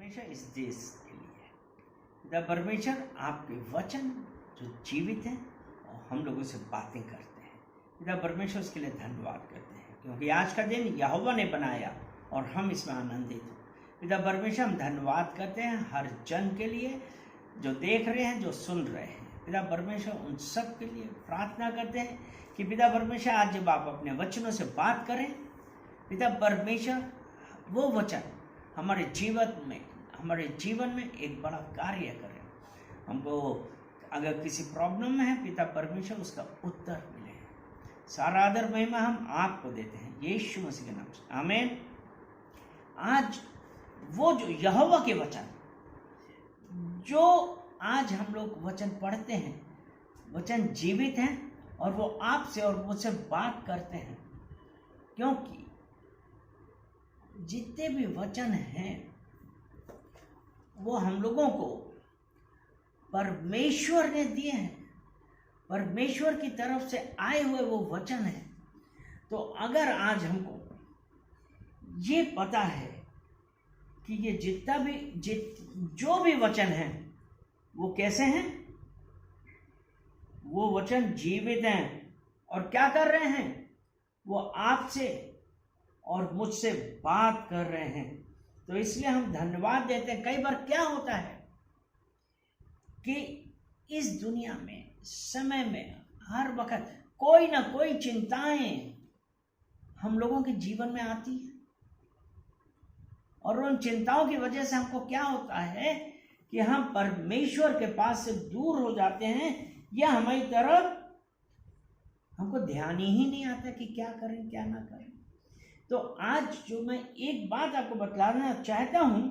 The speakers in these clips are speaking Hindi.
परमेश्वर इस देश के लिए, पिता परमेश्वर आपके वचन जो जीवित हैं और हम लोगों से बातें करते हैं, पिता परमेश्वर उसके लिए धन्यवाद करते हैं, क्योंकि आज का दिन यहोवा ने बनाया और हम इसमें आनंदित हो। पिता परमेश्वर हम धन्यवाद करते हैं हर जन के लिए जो देख रहे हैं, जो सुन रहे हैं। पिता परमेश्वर उन सब के लिए प्रार्थना करते हैं कि पिता परमेश्वर आज जब आप अपने वचनों से बात करें, पिता परमेश्वर वो वचन हमारे जीवन में एक बड़ा कार्य करें। हमको अगर किसी प्रॉब्लम में है, पिता परमेश्वर उसका उत्तर मिले। सारा आदर महिमा हम आपको देते हैं यीशु मसीह के नाम से, आमीन। आज वो जो यहोवा के वचन जो आज हम लोग वचन पढ़ते हैं, वचन जीवित हैं और वो आपसे और मुझसे बात करते हैं, क्योंकि जितने भी वचन हैं वो हम लोगों को परमेश्वर ने दिए हैं, परमेश्वर की तरफ से आए हुए वो वचन है। तो अगर आज हमको ये पता है कि ये जो भी वचन है वो कैसे हैं, वो वचन जीवित हैं और क्या कर रहे हैं, वो आपसे और मुझसे बात कर रहे हैं, तो इसलिए हम धन्यवाद देते हैं। कई बार क्या होता है कि इस दुनिया में, समय में, हर वक्त कोई ना कोई चिंताएं हम लोगों के जीवन में आती है और उन चिंताओं की वजह से हमको क्या होता है कि हम परमेश्वर के पास से दूर हो जाते हैं, या हमारी तरफ हमको ध्यान ही नहीं आता कि क्या करें क्या ना करें। तो आज जो मैं एक बात आपको बतलाना चाहता हूं,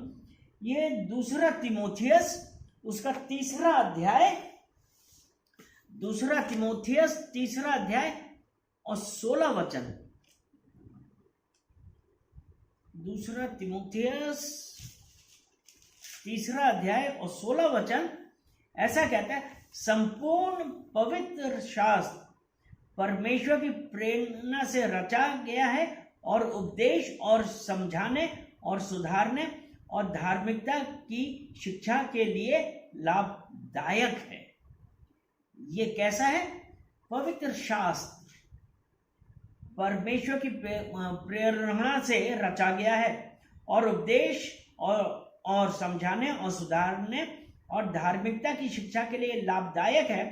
ये 2 तीमुथियुस उसका 3 अध्याय, 2 तीमुथियुस 3 अध्याय और 16 वचन। 2 तीमुथियुस 3 अध्याय और 16 वचन ऐसा कहता है, संपूर्ण पवित्र शास्त्र परमेश्वर की प्रेरणा से रचा गया है और उपदेश और समझाने और सुधारने और धार्मिकता की शिक्षा के लिए लाभदायक है। ये कैसा है? पवित्र शास्त्र परमेश्वर की प्रेरणा से रचा गया है और उपदेश और समझाने और सुधारने और धार्मिकता की शिक्षा के लिए लाभदायक है।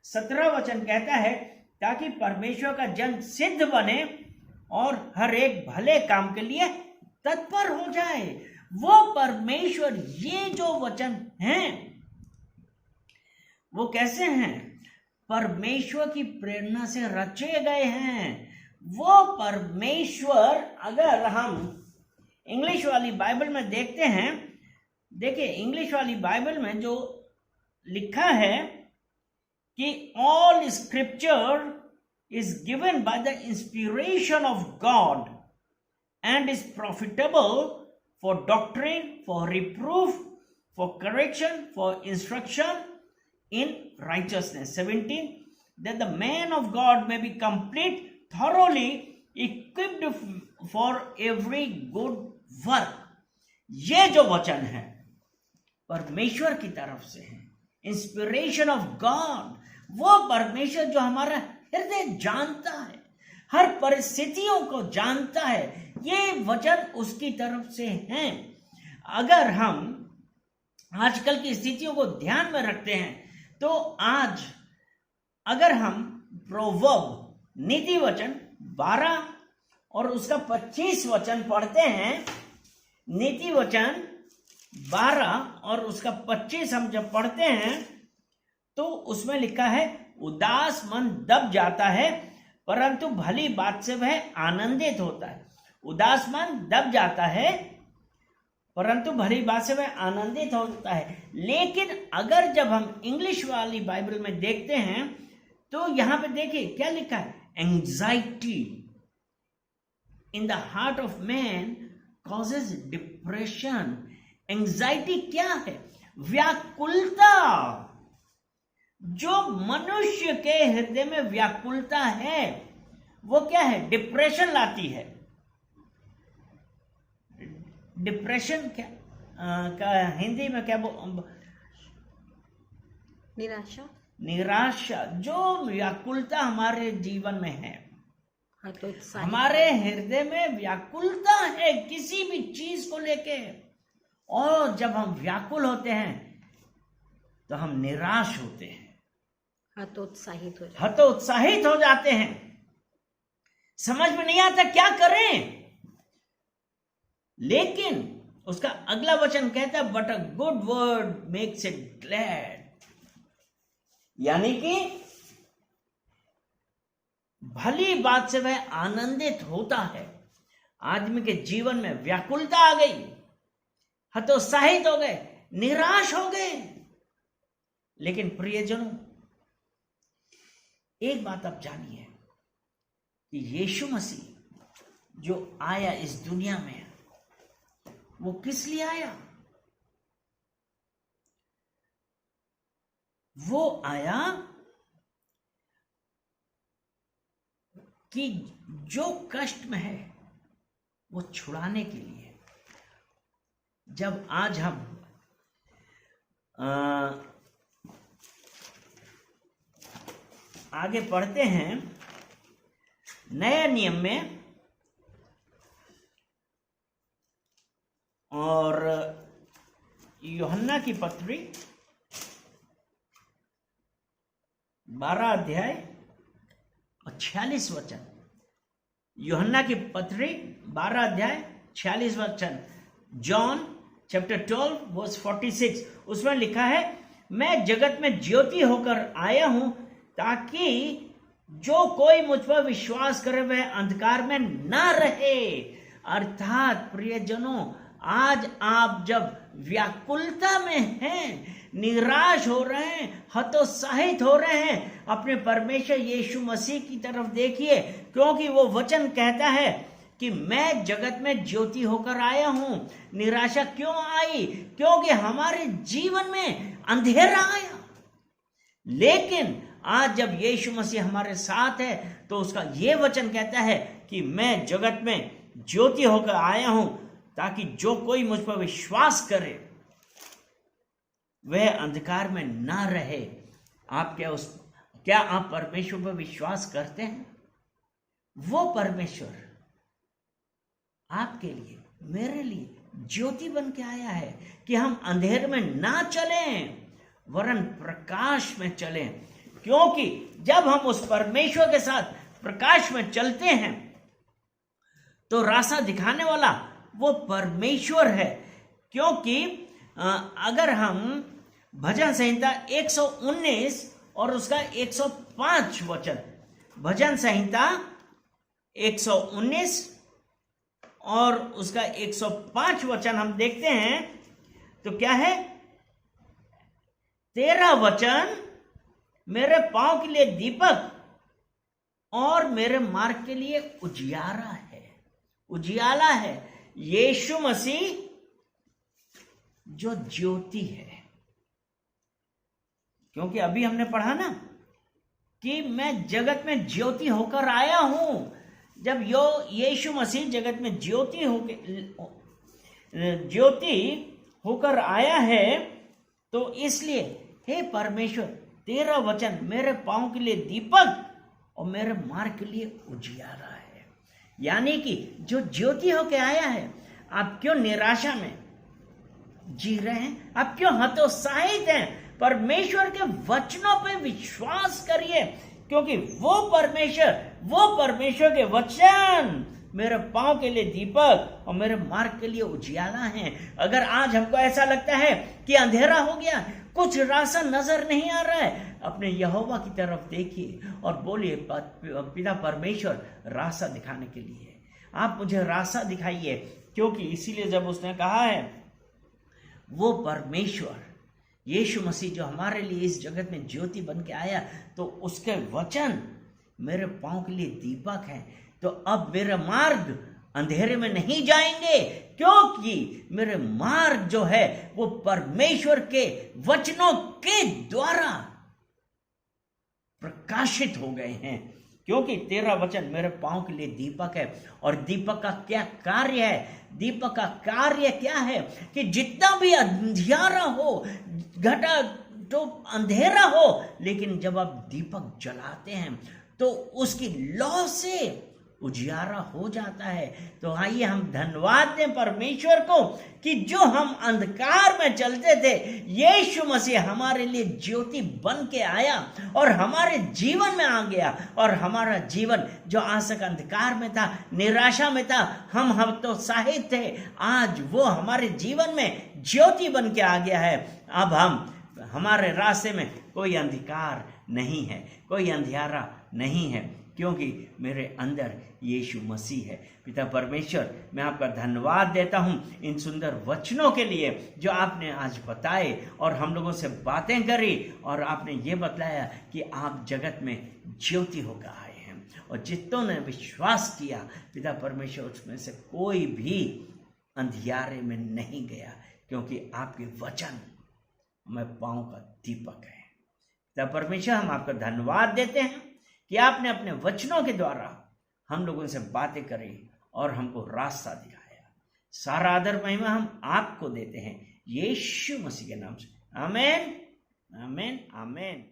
17 वचन कहता है, ताकि परमेश्वर का जन सिद्ध बने और हर एक भले काम के लिए तत्पर हो जाए। वो परमेश्वर, ये जो वचन हैं वो कैसे हैं? परमेश्वर की प्रेरणा से रचे गए हैं। वो परमेश्वर, अगर हम इंग्लिश वाली बाइबल में देखते हैं, देखिए इंग्लिश वाली बाइबल में जो लिखा है कि all scripture is given by the inspiration of God and is profitable for doctrine, for reproof, for correction, for instruction in righteousness. 17, that the man of God may be complete, thoroughly equipped for every good work. ये जो वचन है परमेश्वर की तरफ से है, इंस्पिरेशन ऑफ गॉड। वो परमेश्वर जो हमारा हृदय जानता है, हर परिस्थितियों को जानता है, ये वचन उसकी तरफ से हैं। अगर हम आजकल की स्थितियों को ध्यान में रखते हैं, तो आज अगर हम प्रोवर्ब, नीति वचन 12 और उसका 25 वचन पढ़ते हैं, नीति वचन 12 और उसका 25 हम जब पढ़ते हैं, तो उसमें लिखा है, उदास मन दब जाता है परंतु भली बात से वह आनंदित होता है। उदास मन दब जाता है परंतु भली बात से वह आनंदित होता है। लेकिन अगर जब हम इंग्लिश वाली बाइबल में देखते हैं, तो यहां पे देखिए क्या लिखा है, anxiety in the heart of man causes depression. Anxiety क्या है? व्याकुलता। जो मनुष्य के हृदय में व्याकुलता है वो क्या है? डिप्रेशन लाती है। डिप्रेशन क्या का हिंदी में क्या निराशा, जो व्याकुलता हमारे जीवन में है, हमारे हृदय में व्याकुलता है किसी भी चीज को लेके, और जब हम व्याकुल होते हैं तो हम निराश होते हैं, हतोत्साहित हो जाते हैं, समझ में नहीं आता क्या करें। लेकिन उसका अगला वचन कहता है but a good word makes it glad, यानी कि भली बात से वह आनंदित होता है। आदमी के जीवन में व्याकुलता आ गई, हतोत्साहित हो गए, निराश हो गए। लेकिन प्रियजनों, एक बात आप जानिए कि यीशु मसीह जो आया इस दुनिया में, वो किस लिए आया? वो आया कि जो कष्ट में है वो छुड़ाने के लिए। जब आज हम आगे पढ़ते हैं नए नियम में, और यूहन्ना की पत्री 12 अध्याय और 46 वचन, यूहन्ना की पत्री 12 अध्याय 46 वचन, जॉन चैप्टर 12 वर्स 46, उसमें लिखा है मैं जगत में ज्योति होकर आया हूं ताकि जो कोई मुझ पर विश्वास करे वह अंधकार में ना रहे। अर्थात प्रियजनों, आज आप जब व्याकुलता में हैं, निराश हो रहे हैं, हतोत्साहित हो रहे हैं, अपने परमेश्वर यीशु मसीह की तरफ देखिए, क्योंकि वो वचन कहता है कि मैं जगत में ज्योति होकर आया हूं। निराशा क्यों आई? क्योंकि हमारे जीवन में अंधेरा आया। लेकिन आज जब यीशु मसीह हमारे साथ है तो उसका ये वचन कहता है कि मैं जगत में ज्योति होकर आया हूं ताकि जो कोई मुझ पर विश्वास करे वह अंधकार में ना रहे। आप क्या आप परमेश्वर पर विश्वास करते हैं? वो परमेश्वर आपके लिए, मेरे लिए ज्योति बन के आया है कि हम अंधेरे में ना चलें वरन प्रकाश में चलें। क्योंकि जब हम उस परमेश्वर के साथ प्रकाश में चलते हैं तो रास्ता दिखाने वाला वो परमेश्वर है। क्योंकि अगर हम भजन संहिता 119 और उसका 105 वचन, भजन संहिता 119 और उसका 105 वचन हम देखते हैं तो क्या है? तेरा वचन मेरे पांव के लिए दीपक और मेरे मार्ग के लिए उजियारा है, उजियाला है। यीशु मसीह जो ज्योति है, क्योंकि अभी हमने पढ़ा ना कि मैं जगत में ज्योति होकर आया हूं। जब यीशु मसीह जगत में ज्योति होकर आया है तो इसलिए हे परमेश्वर, तेरा वचन मेरे पांव के लिए दीपक और मेरे मार्ग के लिए उजियारा है। यानी कि जो ज्योति होकर आया है, आप क्यों निराशा में जी रहे हैं? आप क्यों हतोत्साहित हैं? परमेश्वर के वचनों पे विश्वास करिए, क्योंकि वो परमेश्वर के वचन मेरे पांव के लिए दीपक और मेरे मार्ग के लिए उजियाला है। अगर आज हमको ऐसा लगता है कि अंधेरा हो गया, कुछ रास्ता नजर नहीं आ रहा है, अपने यहोवा की तरफ देखिए और बोलिए, पिता परमेश्वर रास्ता दिखाने के लिए आप मुझे रास्ता दिखाइए। क्योंकि इसीलिए जब उसने कहा है वो परमेश्वर यीशु मसीह जो हमारे लिए इस जगत में ज्योति बन के आया, तो उसके वचन मेरे पांव के लिए दीपक है। तो अब मेरे मार्ग अंधेरे में नहीं जाएंगे, क्योंकि मेरे मार्ग जो है वो परमेश्वर के वचनों के द्वारा प्रकाशित हो गए हैं। क्योंकि तेरा वचन मेरे पांव के लिए दीपक है। और दीपक का क्या कार्य है? दीपक का कार्य क्या है कि जितना भी अंधियारा हो, घटा तो अंधेरा हो, लेकिन जब आप दीपक जलाते हैं तो उसकी लौ से उजियारा हो जाता है। तो आइए हम धन्यवाद दें परमेश्वर को कि जो हम अंधकार में चलते थे, यीशु मसीह हमारे लिए ज्योति बन के आया और हमारे जीवन में आ गया। और हमारा जीवन जो आज तक अंधकार में था, निराशा में था, हम हतोत्साहित थे, आज वो हमारे जीवन में ज्योति बन के आ गया है। अब हमारे रास्ते में कोई अंधकार नहीं है, कोई अंधियारा नहीं है, क्योंकि मेरे अंदर यीशु मसीह है। पिता परमेश्वर, मैं आपका धन्यवाद देता हूं इन सुंदर वचनों के लिए जो आपने आज बताए और हम लोगों से बातें करी, और आपने ये बतलाया कि आप जगत में ज्योति होकर आए हैं, और जितनों ने विश्वास किया पिता परमेश्वर, उसमें से कोई भी अंधियारे में नहीं गया, क्योंकि आपके वचन हमें पांव का दीपक है। पिता परमेश्वर, हम आपका धन्यवाद देते हैं कि आपने अपने वचनों के द्वारा हम लोगों से बातें करी और हमको रास्ता दिखाया। सारा आदर महिमा हम आपको देते हैं यीशु मसीह के नाम से। आमीन, आमीन, आमीन।